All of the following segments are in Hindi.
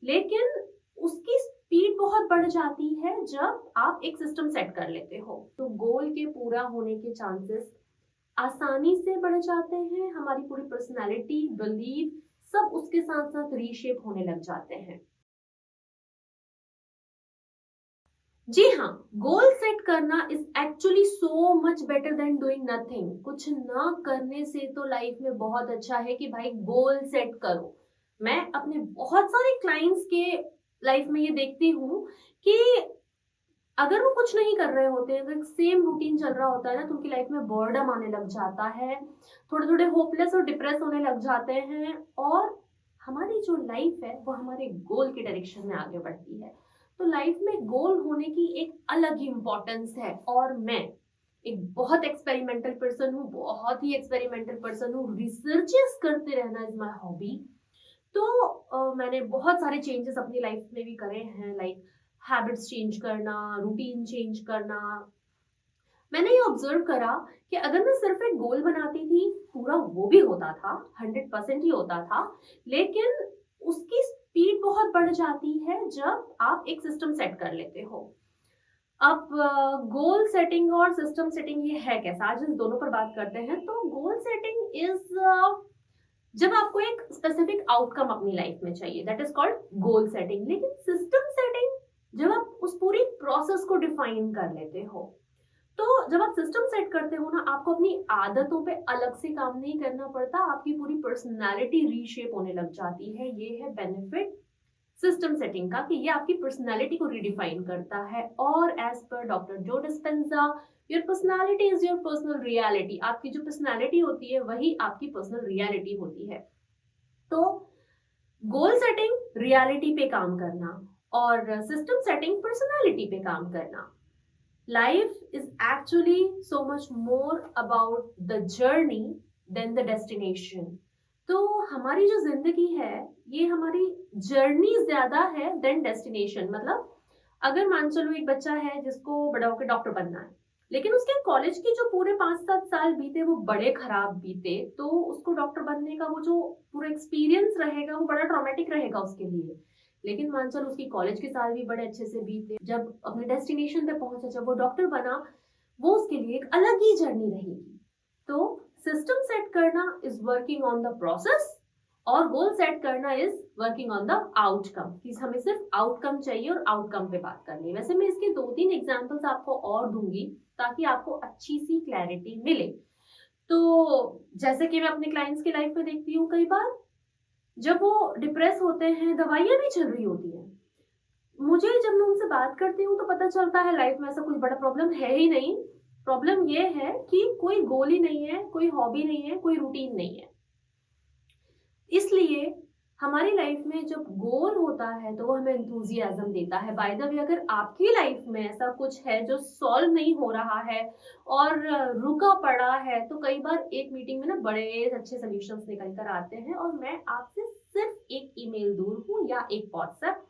लेकिन उसकी स्पीड बहुत बढ़ जाती है जब आप एक सिस्टम सेट कर लेते हो। तो गोल के पूरा होने के चांसेस आसानी से बढ़ जाते हैं, हमारी पूरी पर्सनैलिटी, बिलीव सब उसके साथ साथ रीशेप होने लग जाते हैं। जी हाँ, गोल सेट करना is actually so much better than doing nothing. कुछ ना करने से तो लाइफ में बहुत अच्छा है कि भाई गोल सेट करो। मैं अपने बहुत सारे क्लाइंट्स के लाइफ में ये देखती हूँ कि अगर वो कुछ नहीं कर रहे होते हैं, अगर सेम रूटीन चल रहा होता है ना, तो उनकी लाइफ में बोर्डम आने लग जाता है, थोड़े थोड़े होपलेस और डिप्रेस होने लग जाते हैं, और हमारी जो लाइफ है वो हमारे गोल के डायरेक्शन में आगे बढ़ती है। तो लाइफ में गोल होने की एक अलग ही इंपॉर्टेंस है। और मैं एक बहुत एक्सपेरिमेंटल पर्सन हूँ, बहुत ही एक्सपेरिमेंटल पर्सन हूँ, रिसर्चेस करते रहना इज माई हॉबी। तो मैंने बहुत सारे चेंजेस अपनी लाइफ में भी करे हैं, लाइक हैबिट्स चेंज करना, रूटीन चेंज करना। मैंने ये ऑब्जर्व करा कि अगर मैं सिर्फ एक गोल बनाती थी, पूरा वो भी होता था, 100% ही होता था, लेकिन उसकी स्पीड बहुत बढ़ जाती है जब आप एक सिस्टम सेट कर लेते हो। अब गोल सेटिंग और सिस्टम सेटिंग ये है कैसा, आज इन दोनों पर बात करते हैं। तो गोल सेटिंग इज जब आपको एक स्पेसिफिक आउटकम अपनी लाइफ में चाहिए, that is called goal setting. लेकिन सिस्टम सेटिंग जब आप उस पूरी प्रोसेस को डिफाइन कर लेते हो। तो जब आप सिस्टम सेट करते हो ना, आपको अपनी आदतों पे अलग से काम नहीं करना पड़ता, आपकी पूरी पर्सनालिटी रीशेप होने लग जाती है। ये है बेनिफिट सिस्टम सेटिंग का, कि ये आपकी पर्सनालिटी को रिडिफाइन करता है। और एज पर डॉक्टर जो Dispenza, your personality is your personal reality. आपकी जो पर्सनालिटी होती है वही आपकी पर्सनल रियलिटी होती है। तो गोल सेटिंग रियलिटी पे काम करना, और सिस्टम सेटिंग पर्सनालिटी पे काम करना। Life is actually so much more about the journey than the destination. तो हमारी जो जिंदगी है, ये हमारी जर्नी ज्यादा है देन डेस्टिनेशन। मतलब अगर मान चलो एक बच्चा है जिसको बड़ा होकर डॉक्टर बनना है, लेकिन उसके कॉलेज की जो पूरे 5-7 साल बीते वो बड़े खराब बीते, तो उसको डॉक्टर बनने का वो जो पूरा एक्सपीरियंस रहेगा वो बड़ा ट्रॉमेटिक रहेगा उसके लिए। लेकिन मान चलो उसकी कॉलेज के साल भी बड़े अच्छे से बीते, जब अपने डेस्टिनेशन पे पहुंचा, जब वो डॉक्टर बना, वो उसके लिए एक अलग ही जर्नी रहेगी। तो सिस्टम सेट करना is working on the process, और गोल सेट करना is working on the outcome, कि हमें सिर्फ आउटकम चाहिए और आउटकम पे बात करनी है। वैसे मैं इसके 2-3 एग्जांपल्स आपको और दूंगी ताकि आपको अच्छी सी क्लैरिटी मिले। तो जैसे कि मैं अपने क्लाइंट्स की लाइफ में देखती हूँ, कई बार जब वो डिप्रेस होते हैं, दवाइयां भी चल रही होती हैं, मुझे जब मैं उनसे बात करती हूँ तो पता चलता है लाइफ में ऐसा कोई बड़ा प्रॉब्लम है ही नहीं। प्रॉब्लम ये है कि कोई गोल ही नहीं है, कोई हॉबी नहीं है, कोई रूटीन नहीं है। इसलिए हमारी लाइफ में जब गोल होता है तो वो हमें एंथुजियाज्म देता है। बाय द वे, अगर आपकी लाइफ में ऐसा कुछ है जो सॉल्व नहीं हो रहा है और रुका पड़ा है, तो कई बार एक मीटिंग में ना बड़े अच्छे सॉल्यूशंस निकल कर आते हैं। और मैं आपसे सिर्फ एक ईमेल दूर हूँ या एक व्हाट्सएप।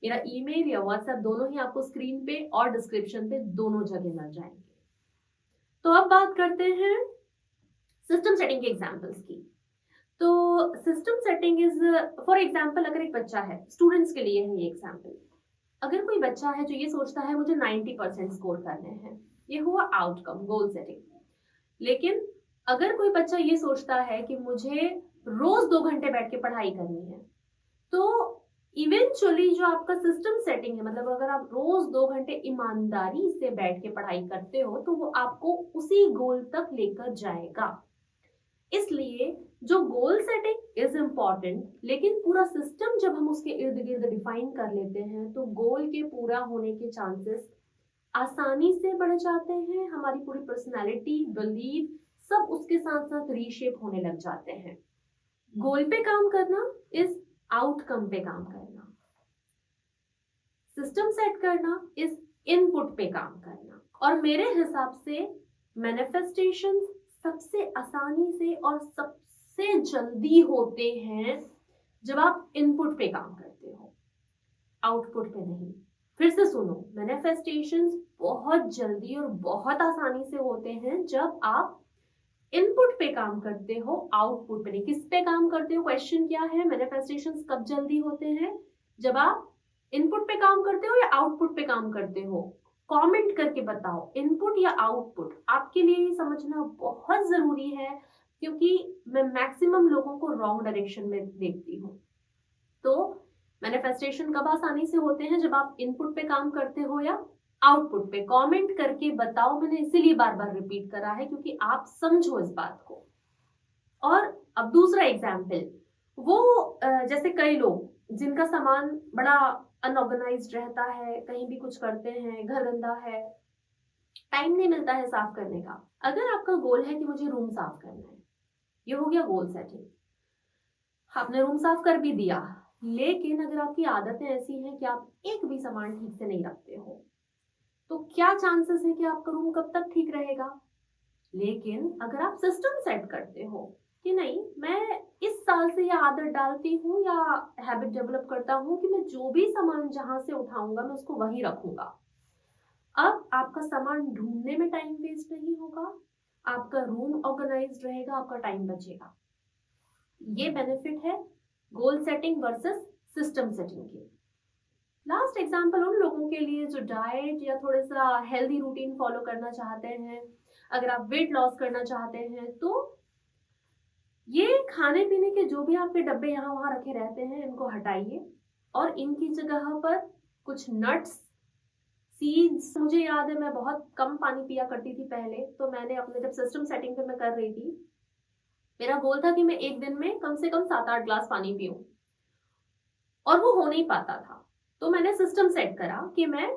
मेरा ईमेल या व्हाट्सएप दोनों ही आपको स्क्रीन पे और डिस्क्रिप्शन पे दोनों जगह मिल जाएंगे। तो अब बात करते हैं सिस्टम सेटिंग के एग्जाम्पल्स की। तो system setting is, for example, अगर एक बच्चा है, स्टूडेंट्स के लिए है ये एग्जाम्पल। अगर कोई बच्चा है जो ये सोचता है मुझे 90% स्कोर करने हैं, ये हुआ आउटकम, गोल सेटिंग। लेकिन अगर कोई बच्चा ये सोचता है कि मुझे रोज 2 घंटे बैठ के पढ़ाई करनी है, तो इवेंचुअली जो आपका सिस्टम सेटिंग है, मतलब अगर आप रोज 2 घंटे ईमानदारी से बैठ के पढ़ाई करते हो, तो वो आपको उसी गोल तक लेकर जाएगा। इसलिए जो गोल सेटिंग इज इम्पॉर्टेंट, लेकिन पूरा सिस्टम जब हम उसके इर्द गिर्द डिफाइन कर लेते हैं, तो गोल के पूरा होने के चांसेस आसानी से बढ़ जाते हैं। हमारी पूरी पर्सनालिटी, बिलीव सब उसके साथ साथ रीशेप होने लग जाते हैं। गोल पे काम करना इज आउटकम पे काम करना। सिस्टम सेट करना इज इनपुट पे काम करना। और मेरे हिसाब से मैनिफेस्टेशन सबसे आसानी से और सबसे जल्दी होते हैं जब आप इनपुट पे काम करते हो, आउटपुट पे नहीं। फिर से सुनो, मैनिफेस्टेशंस बहुत जल्दी और बहुत आसानी से होते हैं जब आप इनपुट पे काम करते हो, आउटपुट पे नहीं। किस पे काम करते हो, क्वेश्चन क्या है, मैनिफेस्टेशंस कब जल्दी होते हैं, जब आप इनपुट पे काम करते हो या आउटपुट पे काम करते हो, कमेंट करके बताओ इनपुट या आउटपुट। आपके लिए ये समझना बहुत जरूरी है, क्योंकि मैं मैक्सिमम लोगों को रॉन्ग डायरेक्शन में देखती हूँ। तो मैनिफेस्टेशन कब आसानी से होते हैं, जब आप इनपुट पे काम करते हो या आउटपुट पे। कमेंट करके बताओ, मैंने इसीलिए बार बार रिपीट करा है क्योंकि आप समझो इस बात को। और अब दूसरा एग्जाम्पल, वो जैसे कई लोग जिनका सामान बड़ा अनऑर्गेनाइज्ड रहता है, कहीं भी कुछ करते हैं, घर गंदा है, टाइम नहीं मिलता है साफ करने का। अगर आपका गोल है कि मुझे रूम साफ करना है, ये हो गया गोल सेटिंग, आपने रूम साफ कर भी दिया, लेकिन अगर आपकी आदतें ऐसी हैं कि आप एक भी सामान ठीक से नहीं रखते हो, तो क्या चांसेस है कि आपका रूम कब तक ठीक रहेगा। लेकिन अगर आप सिस्टम सेट करते हो कि नहीं, मैं इस साल से यह आदत डालती हूँ या हैबिट डेवलप करता हूँ कि मैं जो भी सामान जहां से उठाऊंगा मैं उसको वहीं रखूंगा, अब आपका सामान ढूंढने में टाइम वेस्ट नहीं होगा, आपका रूम ऑर्गेनाइज्ड रहेगा, आपका टाइम बचेगा। ये बेनिफिट है goal setting versus system setting की। लास्ट एग्जांपल उन लोगों के लिए जो डाइट या थोड़ा सा हेल्दी रूटीन फॉलो करना चाहते हैं, अगर आप वेट लॉस करना चाहते हैं, तो ये खाने पीने के जो भी आपके डब्बे यहाँ वहां रखे रहते हैं, इनको हटाइए और इनकी जगह पर कुछ नट्स, सीड्स। मुझे याद है मैं बहुत कम पानी पिया करती थी पहले, तो मैंने अपने जब सिस्टम सेटिंग पे मैं कर रही थी, मेरा गोल था कि मैं एक दिन में कम से कम 7-8 ग्लास पानी पीऊं, और वो हो नहीं पाता था। तो मैंने सिस्टम सेट करा कि मैं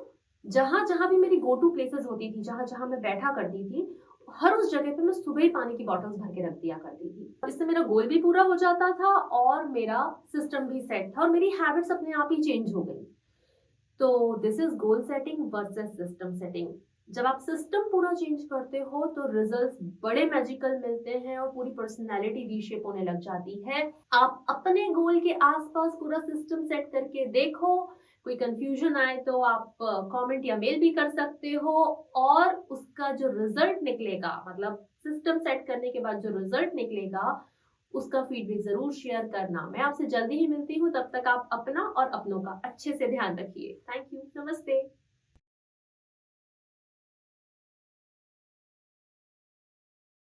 जहां जहां भी मेरी गो टू प्लेसेस होती थी, जहां जहां मैं बैठा करती थी, हर उस जगह पे मैं सुबह ही पानी की बॉटल्स भर के रख दिया करती थी। इससे मेरा गोल भी पूरा हो जाता था और मेरा सिस्टम भी सेट था और मेरी हैबिट्स अपने आप ही चेंज हो गई। तो this is goal setting versus system setting. जब आप सिस्टम पूरा चेंज करते हो तो रिजल्ट्स बड़े मैजिकल मिलते हैं और पूरी पर्सनालिटी रीशेप होने लग जाती है। आप अपने गोल के आसपास पूरा सिस्टम सेट करके देखो, कोई कंफ्यूजन आए तो आप कमेंट या मेल भी कर सकते हो, और उसका जो रिजल्ट निकलेगा, मतलब सिस्टम सेट करने के बाद जो रिजल्ट निकलेगा, उसका फीडबैक जरूर शेयर करना। मैं आपसे जल्दी ही मिलती हूँ, तब तक आप अपना और अपनों का अच्छे से ध्यान रखिए। थैंक यू, नमस्ते।